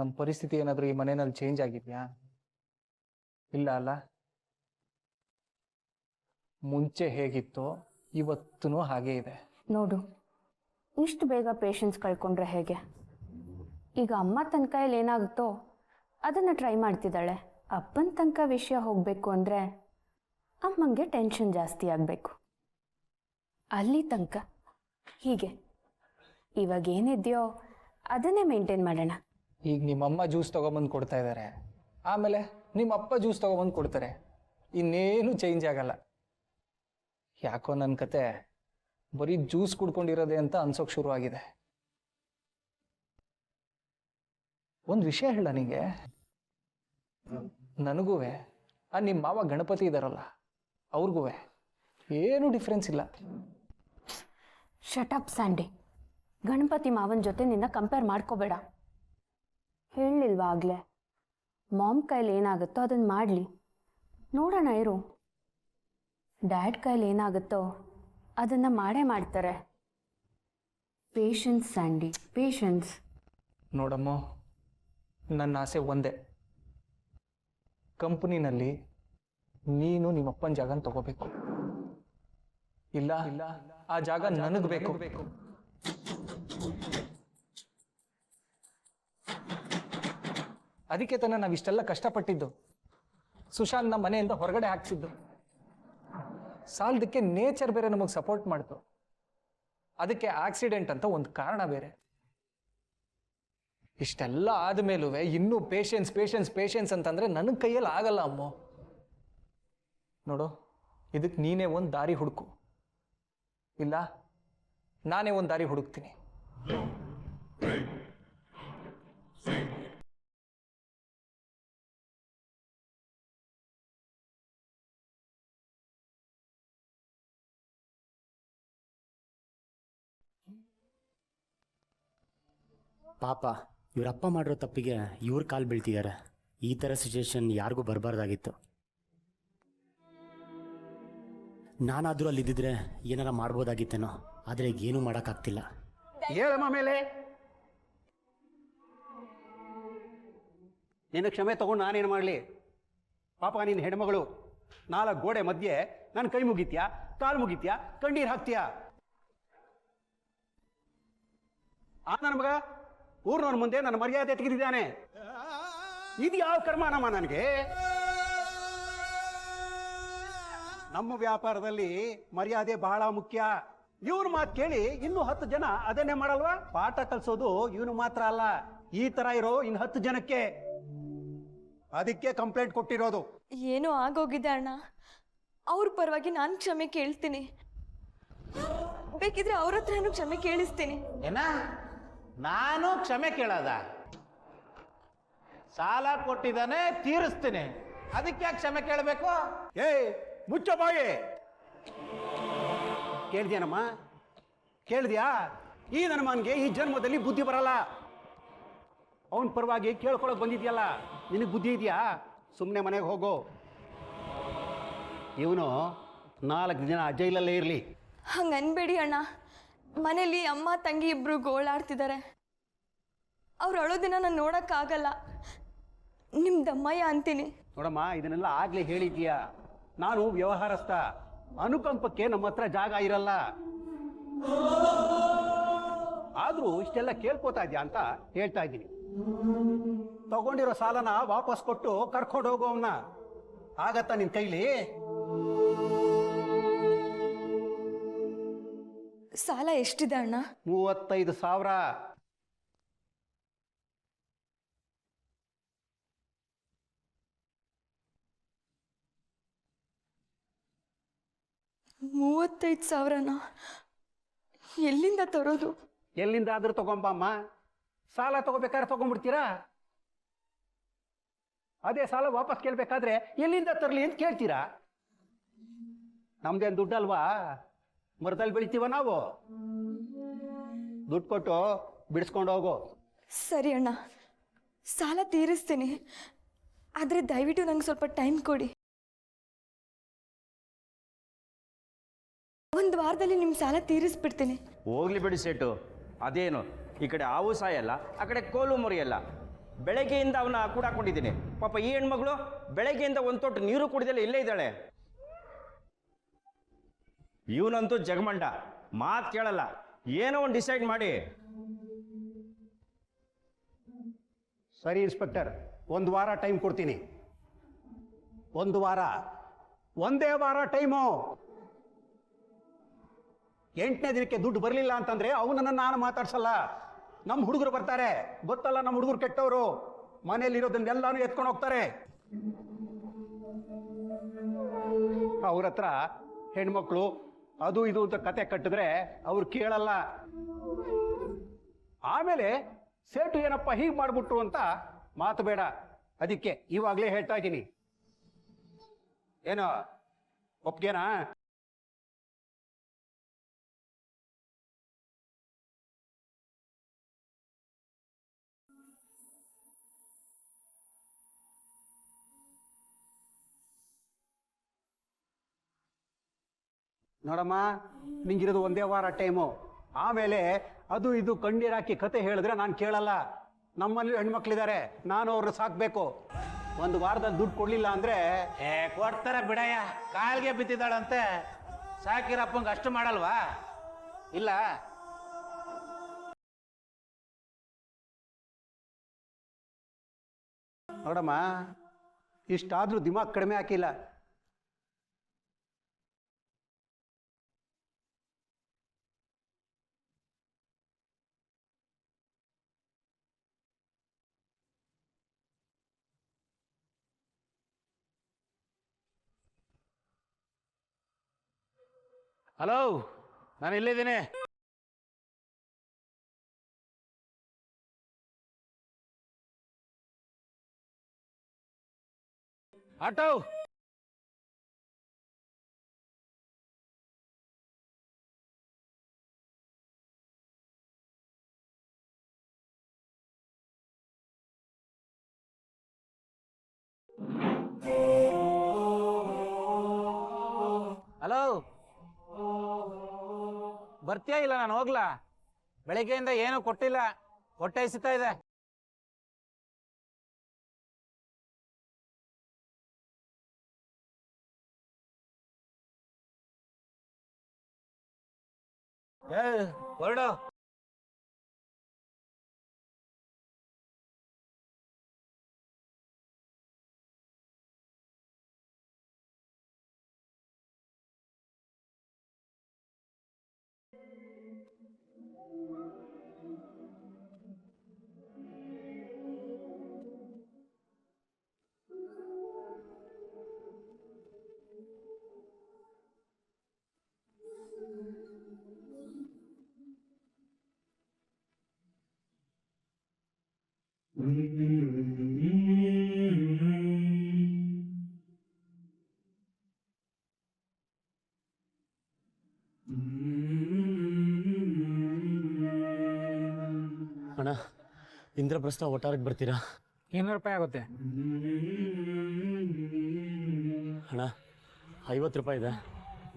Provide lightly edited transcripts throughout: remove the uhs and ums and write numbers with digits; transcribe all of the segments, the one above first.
ನಮ್ಮ ಪರಿಸ್ಥಿತಿ ಏನಾದರೂ ಈ ಮನೆಯಲ್ಲಿ ಚೇಂಜ್ ಆಗಿದೆಯಾ? ಇಲ್ಲ ಅಲ್ಲ. ಮುಂಚೆ ಹೇಗಿತ್ತೋ ಇವತ್ತೂ ಹಾಗೇ ಇದೆ. ನೋಡು, ಇಷ್ಟು ಬೇಗ ಪೇಷನ್ಸ್ ಕಳ್ಕೊಂಡ್ರೆ ಹೇಗೆ? ಈಗ ಅಮ್ಮ ತನ್ನ ಕೈಯಲ್ಲಿ ಏನಾಗುತ್ತೋ ಅದನ್ನು ಟ್ರೈ ಮಾಡ್ತಿದ್ದಾಳೆ. ಅಪ್ಪನ ತನಕ ವಿಷಯ ಹೋಗಬೇಕು ಅಂದರೆ ಅಮ್ಮಂಗೆ ಟೆನ್ಷನ್ ಜಾಸ್ತಿ ಆಗಬೇಕು. ಅಲ್ಲಿ ತನಕ ಹೀಗೆ ಇವಾಗ ಏನಿದೆಯೋ ಅದನ್ನೇ ಮೇಂಟೈನ್ ಮಾಡೋಣ. ಈಗ ನಿಮ್ಮಮ್ಮ ಜ್ಯೂಸ್ ತೊಗೊಂಬಂದು ಕೊಡ್ತಾ ಇದ್ದಾರೆ, ಆಮೇಲೆ ನಿಮ್ಮ ಅಪ್ಪ ಜ್ಯೂಸ್ ತೊಗೊಂಬಂದು ಕೊಡ್ತಾರೆ. ಇನ್ನೇನು ಚೇಂಜ್ ಆಗಲ್ಲ. ಯಾಕೋ ನನ್ನ ಕತೆ ಬರೀ ಜ್ಯೂಸ್ ಕುಡ್ಕೊಂಡಿರೋದೆ ಅಂತ ಅನ್ಸೋಕೆ ಶುರುವಾಗಿದೆ. ಒಂದು ವಿಷಯ ಹೇಳ ನಿಮಗೆ, ನನಗೂ ನಿಮ್ಮ ಮಾವ ಗಣಪತಿ ಇದ್ದಾರಲ್ಲ ಅವ್ರಿಗೂ ಏನೂ ಡಿಫ್ರೆನ್ಸ್ ಇಲ್ಲ. ಶಟಪ್ ಸ್ಯಾಂಡಿ, ಗಣಪತಿ ಮಾವನ ಜೊತೆ ನಿನ್ನ ಕಂಪೇರ್ ಮಾಡ್ಕೋಬೇಡ. ಹೇಳಲಿಲ್ವಾ ಆಗಲೇ? ಮಾಮ್ ಕೈಲಿ ಏನಾಗುತ್ತೋ ಅದನ್ನು ಮಾಡಲಿ, ನೋಡೋಣ ಇರು. ಡ್ಯಾಡ್ ಕೈಲಿ ಏನಾಗುತ್ತೋ ಅದನ್ನು ಮಾಡೇ ಮಾಡ್ತಾರೆ. Patience Sandy, patience. ನೋಡಮ್ಮ, ನನ್ನ ಆಸೆ ಒಂದೇ, ಕಂಪ್ನಿನಲ್ಲಿ ನೀನು ನಿಮ್ಮಪ್ಪನ ಜಾಗನ ತಗೋಬೇಕು. ಇಲ್ಲ ಇಲ್ಲ, ಆ ಜಾಗ ನನಗೆ ಬೇಕು. ಅದಕ್ಕೆ ತಾನೇ ನಾವಿಷ್ಟೆಲ್ಲ ಕಷ್ಟಪಟ್ಟಿದ್ದು, ಸುಶಾಂತ್ನ ಮನೆಯಿಂದ ಹೊರಗಡೆ ಹಾಕ್ಸಿದ್ದು. ಸಾಲದಕ್ಕೆ ನೇಚರ್ ಬೇರೆ ನಮಗೆ ಸಪೋರ್ಟ್ ಮಾಡ್ತು, ಅದಕ್ಕೆ ಆಕ್ಸಿಡೆಂಟ್ ಅಂತ ಒಂದು ಕಾರಣ ಬೇರೆ. ಇಷ್ಟೆಲ್ಲ ಆದಮೇಲೂ ಇನ್ನೂ ಪೇಷನ್ಸ್ ಪೇಷನ್ಸ್ ಪೇಷನ್ಸ್ ಅಂತಂದರೆ ನನಗೆ ಕೈಯಲ್ಲಿ ಆಗಲ್ಲ ಅಮ್ಮೋ. ನೋಡು, ಇದಕ್ಕೆ ನೀನೇ ಒಂದು ದಾರಿ ಹುಡುಕು, ಇಲ್ಲ ನಾನೇ ಒಂದು ದಾರಿ ಹುಡುಕ್ತೀನಿ. ಪಾಪ ಇವರಪ್ಪ ಮಾಡಿರೋ ತಪ್ಪಿಗೆ ಇವ್ರ ಕಾಲು ಬೀಳ್ತಿದ್ದಾರೆ. ಈ ಥರ ಸಿಚುವೇಶನ್ ಯಾರಿಗೂ ಬರಬಾರ್ದಾಗಿತ್ತು. ನಾನಾದರೂ ಅಲ್ಲಿದ್ದಿದ್ರೆ ಏನಾರ ಮಾಡ್ಬೋದಾಗಿತ್ತೇನೋ, ಆದರೆ ಈಗ ಏನೂ ಮಾಡೋಕ್ಕಾಗ್ತಿಲ್ಲ. ಹೇಳಮ್ಮ ಮೇಲೆ ನಿನ್ನ ಕ್ಷಮೆ ತಗೊಂಡು ನಾನೇನು ಮಾಡಲಿ? ಪಾಪ ನಿನ್ನ ಹೆಣ್ಮಗಳು 4 ಗೋಡೆ ಮಧ್ಯೆ ನನ್ನ ಕೈ ಮುಗಿತ್ಯಾ, ಕಾಲು ಮುಗಿತ್ಯಾ, ಕಣ್ಣೀರು ಹಾಕ್ತೀಯಾ? ಆ ನನ್ನ ಮಗ ಊರ್ನವ್ರ ಮುಂದೆ ನನ್ನ ಮರ್ಯಾದೆ ತೆಗೆದಿದ್ದಾನೆ. ಇದು ಯಾವ ಕರ್ಮನಮ್ಮ ನನಗೆ? ನಮ್ಮ ವ್ಯಾಪಾರದಲ್ಲಿ ಮರ್ಯಾದೆ ಬಹಳ ಮುಖ್ಯ. ಇವನು ಮಾತು ಕೇಳಿ ಇನ್ನೂ 10 ಜನ ಅದನ್ನೇ ಮಾಡಲ್ವಾ? ಪಾಠ ಕಲಿಸೋದು ಇವನು ಮಾತ್ರ ಅಲ್ಲ, ಈ ತರ ಇರೋ ಇನ್ನು 10 ಜನಕ್ಕೆ. ಅದಕ್ಕೆ ಕಂಪ್ಲೇಂಟ್ ಕೊಟ್ಟಿರೋದು. ಏನೋ ಆಗೋಗಿದೆ ಅಣ್ಣ, ಅವ್ರ ಪರವಾಗಿ ನಾನು ಕ್ಷಮೆ ಕೇಳ್ತೀನಿ. ಬೇಕಿದ್ರೆ ಅವ್ರ ಹತ್ರನೂ ಕ್ಷಮೆ ಕೇಳಿಸ್ತೀನಿ. ಏನ ನಾನು ಕ್ಷಮೆ ಕೇಳೋದ? ಸಾಲ ಕೊಟ್ಟಿದ್ದಾನೆ, ತೀರಿಸ್ತೀನಿ, ಅದಕ್ಕೆ ಯಾಕೆ ಕ್ಷಮೆ ಕೇಳಬೇಕು? ಮುಚ್ಚ ಬಾಯಿ. ಕೇಳಿದ್ಯಾನಮ್ಮ, ಕೇಳಿದ್ಯಾ? ಈ ನನ್ನ ಮಗನಿಗೆ ಈ ಜನ್ಮದಲ್ಲಿ ಬುದ್ಧಿ ಬರಲ್ಲ. ಅವನ ಪರವಾಗಿ ಕೇಳ್ಕೊಳಕ್ ಬಂದಿದ್ಯಲ್ಲ, ನಿನಗೆ ಬುದ್ಧಿ ಇದೆಯಾ? ಸುಮ್ಮನೆ ಮನೆಗೆ ಹೋಗೋ. ಇವನು 4 ದಿನ ಜೈಲಲ್ಲೇ ಇರಲಿ. ಹಂಗೆ ಅನ್ಬೇಡಿ ಅಣ್ಣ, ಮನೇಲಿ ಅಮ್ಮ ತಂಗಿ ಇಬ್ರು ಗೋಳಾಡ್ತಿದ್ದಾರೆ. ಅವ್ರು ಅಳೋದಿನ ನಾನು ನೋಡೋಕ್ಕಾಗಲ್ಲ. ನಿಮ್ದಮ್ಮಯ್ಯ ಅಂತೀನಿ. ನೋಡಮ್ಮ, ಇದನ್ನೆಲ್ಲ ಆಗ್ಲೇ ಹೇಳಿದ್ಯಾ. ನಾನು ವ್ಯವಹಾರಸ್ಥ, ಅನುಕಂಪಕ್ಕೆ ನಮ್ಮ ಹತ್ರ ಜಾಗ ಇರಲ್ಲ. ಆದ್ರೂ ಇಷ್ಟೆಲ್ಲ ಕೇಳ್ಕೋತಾ ಇದ್ಯಾ ಅಂತ ಹೇಳ್ತಾ ಇದ್ದೀನಿ. ತಗೊಂಡಿರೋ ಸಾಲನ ವಾಪಸ್ ಕೊಟ್ಟು ಕರ್ಕೊಂಡು ಹೋಗೋ ಅವನ್ನ. ಆಗತ್ತಾ ನಿನ್ ಕೈಲಿ? ಸಾಲ ಎಷ್ಟಿದೆ ಅಣ್ಣ? 35,000. $35,000? ಎಲ್ಲಿಂದ ತರೋದು? ಎಲ್ಲಿಂದಾದ್ರೂ ತಗೊಂಬಮ್ಮ. ಸಾಲ ತಗೋಬೇಕಾದ್ರೆ ತಗೊಂಡ್ಬಿಡ್ತೀರಾ? ಅದೇ ಸಾಲ ವಾಪಸ್ ಕೇಳ್ಬೇಕಾದ್ರೆ ಎಲ್ಲಿಂದ ತರಲಿ ಅಂತ ಕೇಳ್ತೀರಾ? ನಮ್ದೇನು ದುಡ್ಡಲ್ವಾ? ಮರದಲ್ಲಿ ಬೆಳಿತೀವ ನಾವು. ದುಡ್ಡು ಕೊಟ್ಟು ಬಿಡಿಸ್ಕೊಂಡು ಹೋಗೋ. ಸರಿ ಅಣ್ಣ, ಸಾಲ ತೀರಿಸ್ತೀನಿ, ಆದರೆ ದಯವಿಟ್ಟು ನಂಗೆ ಸ್ವಲ್ಪ ಟೈಮ್ ಕೊಡಿ. 1 ವಾರದಲ್ಲಿ ನಿಮ್ಮ ಸಾಲ ತೀರಿಸ್ಬಿಡ್ತೀನಿ. ಹೋಗ್ಲಿ ಬಿಡಿ ಸೇಟು, ಅದೇನು ಈ ಕಡೆ ಹಾವು ಸಾಯಲ್ಲ, ಆ ಕಡೆ ಕೋಲು ಮುರಿಯಲ್ಲ. ಬೆಳಗ್ಗೆಯಿಂದ ಅವನ ಕೂಡಾಕೊಂಡಿದ್ದೀನಿ. ಪಾಪ ಈ ಹೆಣ್ಮಗಳು ಬೆಳಗ್ಗೆಯಿಂದ ಒಂದು ತೊಟ್ಟು ನೀರು ಕುಡಿದಲ್ಲ ಇಲ್ಲೇ ಇದ್ದಾಳೆ. ಇವನಂತೂ ಜಗಮಂಡ, ಮಾತು ಕೇಳಲ್ಲ. ಏನೋ ಒಂದು ಡಿಸೈಡ್ ಮಾಡಿ. ಸರಿ ಇನ್ಸ್ಪೆಕ್ಟರ್, 1 ವಾರ ಟೈಮ್ ಕೊಡ್ತೀನಿ. 1 ವಾರ, ಒಂದೇ ವಾರ ಟೈಮು. 8ನೇ ದಿನಕ್ಕೆ ದುಡ್ಡು ಬರಲಿಲ್ಲ ಅಂತಂದ್ರೆ ಅವನನ್ನು ನಾನು ಮಾತಾಡ್ಸಲ್ಲ. ನಮ್ಮ ಹುಡುಗರು ಬರ್ತಾರೆ, ಗೊತ್ತಲ್ಲ ನಮ್ಮ ಹುಡುಗರು ಕೆಟ್ಟವರು, ಮನೆಯಲ್ಲಿರೋದನ್ನೆಲ್ಲಾನು ಎತ್ಕೊಂಡು ಹೋಗ್ತಾರೆ. ಅವ್ರ ಹತ್ರ ಹೆಣ್ಮಕ್ಳು ಅದು ಇದು ಅಂತ ಕತೆ ಕಟ್ಟಿದ್ರೆ ಅವ್ರು ಕೇಳಲ್ಲ. ಆಮೇಲೆ ಸೇಟು ಏನಪ್ಪ ಹೀಗೆ ಮಾಡ್ಬಿಟ್ರು ಅಂತ ಮಾತು ಬೇಡ. ಅದಕ್ಕೆ ಇವಾಗಲೇ ಹೇಳ್ತಾ ಇದ್ದೀನಿ. ಏನೋ ಒಪ್ಗೆನಾ? ನೋಡಮ್ಮ, ನಿಂಗಿರೋದು 1 ವಾರ ಟೈಮು. ಆಮೇಲೆ ಅದು ಇದು ಕಣ್ಣೀರಾಕಿ ಕತೆ ಹೇಳಿದ್ರೆ ನಾನು ಕೇಳಲ್ಲ. ನಮ್ಮಲ್ಲಿ ಹೆಣ್ಮಕ್ಳಿದ್ದಾರೆ, ನಾನು ಅವ್ರನ್ನ ಸಾಕ್ಬೇಕು. 1 ವಾರದಲ್ಲಿ ದುಡ್ಡು ಕೊಡ್ಲಿಲ್ಲ ಅಂದ್ರೆ ಕೊಡ್ತಾರೆ ಬಿಡಯ್ಯ, ಕಾಲ್ಗೆ ಬಿದ್ದಿದ್ದಾಳಂತೆ. ಸಾಕಿರಪ್ಪಂಗೆ ಅಷ್ಟು ಮಾಡಲ್ವಾ? ಇಲ್ಲ ನೋಡಮ್ಮ, ಇಷ್ಟಾದ್ರೂ ದಿಮಾಗ್ ಕಡಿಮೆ ಹಾಕಿಲ್ಲ. ಹಲೋ, ನಾನು ಇಲ್ಲಿದ್ದೀನಿ. ಆಟೋ ಹಲೋ, ಬರ್ತೀಯಾ ಇಲ್ಲ ನಾನು ಹೋಗ್ಲಾ? ಬೆಳಿಗ್ಗೆಯಿಂದ ಏನೂ ಕೊಟ್ಟಿಲ್ಲ, ಹೊಟ್ಟೆ ಹಸಿತಾ ಇದೆ. ಹೊರಡು. ಅಣ್ಣ, ಇಂದ್ರಪ್ರಸ್ಥ ಒಟ್ಟಾರಕ್ಕೆ ಬರ್ತೀರಾ? 200 ರೂಪಾಯಿ ಆಗುತ್ತೆ ಅಣ್ಣ. 50 ರೂಪಾಯಿ ಇದೆ,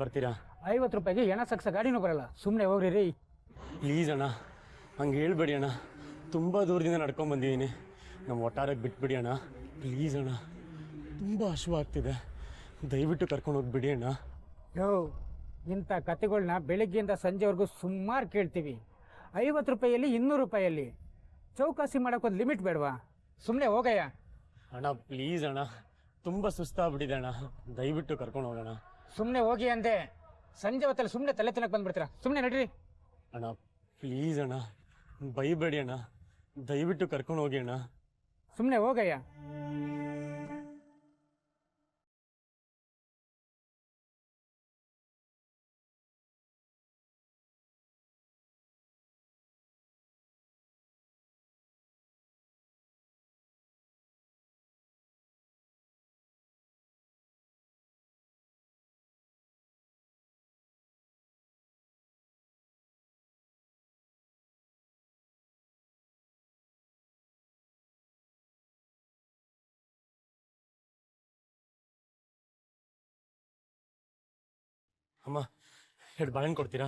ಬರ್ತೀರಾ? 50 ರೂಪಾಯಿಗೆ ಎಣ ಸಕ್ಸ ಗಾಡಿನೂ ಬರಲ್ಲ, ಸುಮ್ಮನೆ ಹೋಗ್ರಿ ರೀ. ಪ್ಲೀಸ್ ಅಣ್ಣ, ಹಂಗೆ ಹೇಳ್ಬೇಡಿ ಅಣ್ಣ. ತುಂಬ ದೂರದಿಂದ ನಡ್ಕೊಂಡು ಬಂದಿದ್ದೀನಿ. ನಮ್ಮ ಒಟ್ಟಾರಕ್ಕೆ ಬಿಟ್ಬಿಡಿ ಅಣ್ಣ, ಪ್ಲೀಸ್ ಅಣ್ಣ. ತುಂಬ ಹಶ್ವಾಗ್ತಿದೆ, ದಯವಿಟ್ಟು ಕರ್ಕೊಂಡು ಹೋಗ್ಬಿಡಿ ಅಣ್ಣ. ಯೋ, ಇಂಥ ಕತೆಗಳನ್ನ ಬೆಳಗ್ಗೆಯಿಂದ ಸಂಜೆವರೆಗೂ ಸುಮಾರು ಕೇಳ್ತೀವಿ. 50 ರೂಪಾಯಿಯಲ್ಲಿ 200 ರೂಪಾಯಿಯಲ್ಲಿ ಚೌಕಾಸಿ ಮಾಡೋಕ್ಕೊಂದು ಲಿಮಿಟ್ ಬೇಡವಾ? ಸುಮ್ಮನೆ ಹೋಗಯ್ಯ. ಅಣ್ಣ ಪ್ಲೀಸ್ ಅಣ್ಣ, ತುಂಬ ಸುಸ್ತಾಗ್ಬಿಟ್ಟಿದೆ ಅಣ್ಣ, ದಯವಿಟ್ಟು ಕರ್ಕೊಂಡು ಹೋಗೋಣ. ಸುಮ್ಮನೆ ಹೋಗಿ ಅಂದೆ. ಸಂಜೆ ಹೊತ್ತಲ್ಲಿ ಸುಮ್ಮನೆ ತಲೆ ತಿನ್ನಕ್ಕೆ ಬಂದ್ಬಿಡ್ತೀರಾ, ಸುಮ್ಮನೆ ನಡ್ರಿ. ಅಣ್ಣ ಪ್ಲೀಸ್ ಅಣ್ಣ, ಬೈಬೇಡಿ ಅಣ್ಣ, ದಯವಿಟ್ಟು ಕರ್ಕೊಂಡು ಹೋಗಿ ಅಣ್ಣ. ಸುಮ್ಮನೆ ಹೋಗಯ್ಯ. ಅಮ್ಮ, 2 ಬಾಳೆಹಣ್ಣು ಕೊಡ್ತೀರಾ?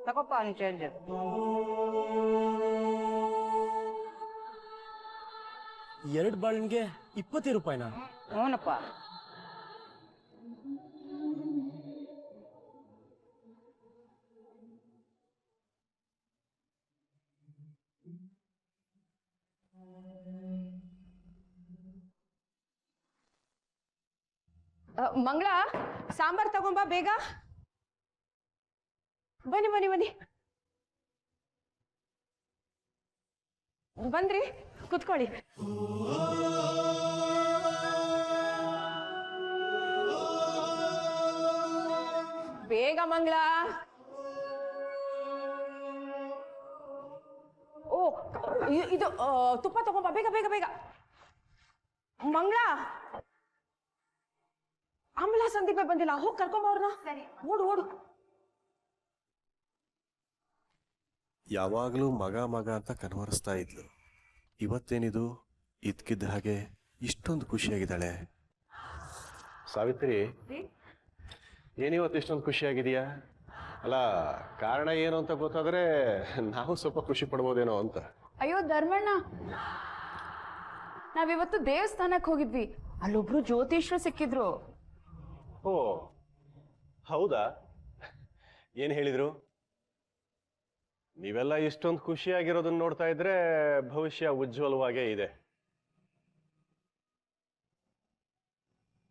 ತಗೋಪ್ಪ ಅವ್ನು ಚೇಂಜ್. ಎರಡು ಬಾಳೆಹಣ್ಣಿಗೆ 20 ರೂಪಾಯಿನಾ? ಹ್ಞೂನಪ್ಪ. ಮಂಗಳ, ಸಾಂಬಾರ್ ತಗೊಂಬಾ ಬೇಗ. ಬನ್ನಿ ಬನ್ನಿ ಬನ್ನಿ. ಬಂದ್ರಿ, ಕುತ್ಕೊಳ್ಳಿ. ಬೇಗ ಮಂಗಳ. ಓ ಇದು ತುಪ್ಪ ತಗೊಂಬ ಬೇಗ ಬೇಗ ಬೇಗ. ಮಂಗಳ, ಅಮಲ ಸಂದೀಪ ಬಂದಿಲ್ಲ, ಹೋಗಿ ಕರ್ಕೊಂಬ ಅವ್ರನ್ನ. ಓಡು ಓಡು. ಯಾವಾಗಲೂ ಮಗ ಮಗ ಅಂತ ಕನ್ವರಿಸ್ತಾ ಇದ್ಲು. ಇವತ್ತೇನಿದು ಇದ್ಕಿದ್ದ ಹಾಗೆ ಇಷ್ಟೊಂದು ಖುಷಿಯಾಗಿದ್ದಾಳೆ. ಸಾವಿತ್ರಿ, ಏನಿವತ್ತು ಇಷ್ಟೊಂದು ಖುಷಿಯಾಗಿದೆಯಾ? ಅಲ್ಲ, ಕಾರಣ ಏನು ಅಂತ ಗೊತ್ತಾದ್ರೆ ನಾವು ಸ್ವಲ್ಪ ಖುಷಿ ಪಡ್ಬೋದೇನೋ ಅಂತ. ಅಯ್ಯೋ ಧರ್ಮಣ್ಣ, ನಾವಿವತ್ತು ದೇವಸ್ಥಾನಕ್ಕೆ ಹೋಗಿದ್ವಿ. ಅಲ್ಲೊಬ್ರು ಜ್ಯೋತಿಷ್ರು ಸಿಕ್ಕಿದ್ರು. ಓ ಹೌದಾ? ಏನು ಹೇಳಿದ್ರು? ನೀವೆಲ್ಲ ಇಷ್ಟೊಂದು ಖುಷಿಯಾಗಿರೋದನ್ನ ನೋಡ್ತಾ ಇದ್ರೆ ಭವಿಷ್ಯ ಉಜ್ವಲವಾಗೇ ಇದೆ.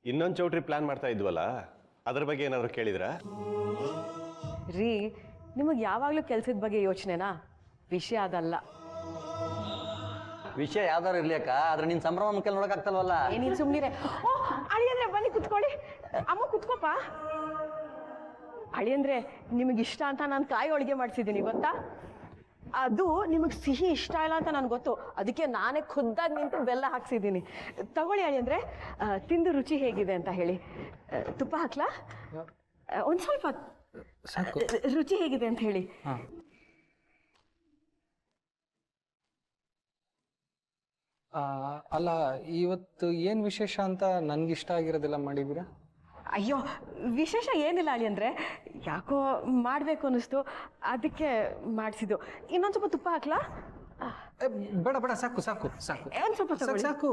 ಇನ್ನೊಂದು ಚೌಟ್ರಿ ಪ್ಲಾನ್ ಮಾಡ್ತಾ ಇದ್ವಲ್ಲ, ಅದ್ರ ಬಗ್ಗೆ ಏನಾದ್ರು ಕೇಳಿದ್ರಾ? ರೀ, ನಿಮಗೆ ಯಾವಾಗಲೂ ಕೆಲಸದ ಬಗ್ಗೆ ಯೋಚನೆನಾ? ವಿಷಯ ಅದಲ್ಲ. ವಿಷಯ ಯಾವ್ದಾರು ಇರ್ಲಿ ಅಕ್ಕ, ಆದ್ರೆ ನಿನ್ ಸಂಭ್ರಮ ಮುಖ್ಯ ನೋಡಕ್ಕಾಗ್ತಲ್ವಲ್ಲ. ಏನಿನ್ ಸುಮ್ಮನಿರೆ. ಓ ಅಳಿಯಂದ್ರೆ ಬನ್ನಿ ಕುತ್ಕೊಳ್ಳಿ. ಅಮ್ಮ ಕುತ್ಕೋಪ. ಅಳಿಯಂದ್ರೆ ನಿಮಗೆ ಇಷ್ಟ ಅಂತ ನಾನು ಕಾಯಿ ಹೋಳಿಗೆ ಮಾಡಿಸಿದ್ದೀನಿ ಗೊತ್ತಾ? ಅದು ನಿಮಗೆ ಸಿಹಿ ಇಷ್ಟ ಇಲ್ಲ ಅಂತ ನನಗೆ ಗೊತ್ತು. ಅದಕ್ಕೆ ನಾನೇ ಖುದ್ದಾಗಿ ನಿಂತು ಬೆಲ್ಲ ಹಾಕ್ಸಿದ್ದೀನಿ. ತಗೊಳ್ಳಿ ಅಳಿಯಂದ್ರೆ, ತಿಂದು ರುಚಿ ಹೇಗಿದೆ ಅಂತ ಹೇಳಿ. ತುಪ್ಪ ಹಾಕ್ಲಾ? ಒಂದು ಸ್ವಲ್ಪ ರುಚಿ ಹೇಗಿದೆ ಅಂತ ಹೇಳಿ. ಅಲ್ಲ, ಇವತ್ತು ಏನು ವಿಶೇಷ ಅಂತ ನನಗಿಷ್ಟ ಆಗಿರೋದೆಲ್ಲ ಮಾಡಿದ್ದೀರಾ? ಅಯ್ಯೋ, ವಿಶೇಷ ಏನಿಲ್ಲ ಅಳಿಯಂದ್ರೆ, ಯಾಕೋ ಮಾಡಬೇಕು ಅನ್ನಿಸ್ತು, ಅದಕ್ಕೆ ಮಾಡಿಸಿದ್ದು. ಇನ್ನೊಂದು ಸ್ವಲ್ಪ ತುಪ್ಪ ಹಾಕ್ಲಾ? ಬೇಡ ಬೇಡ, ಸಾಕು ಸಾಕು ಸಾಕು ಒಂದು ಸ್ವಲ್ಪ ಸಾಕು ಸಾಕು.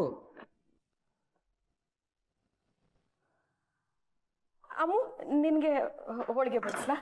ಅಮ್ಮು, ನಿನಗೆ ಹೋಳಿಗೆ ಬಡಿಸ್ಲಾ?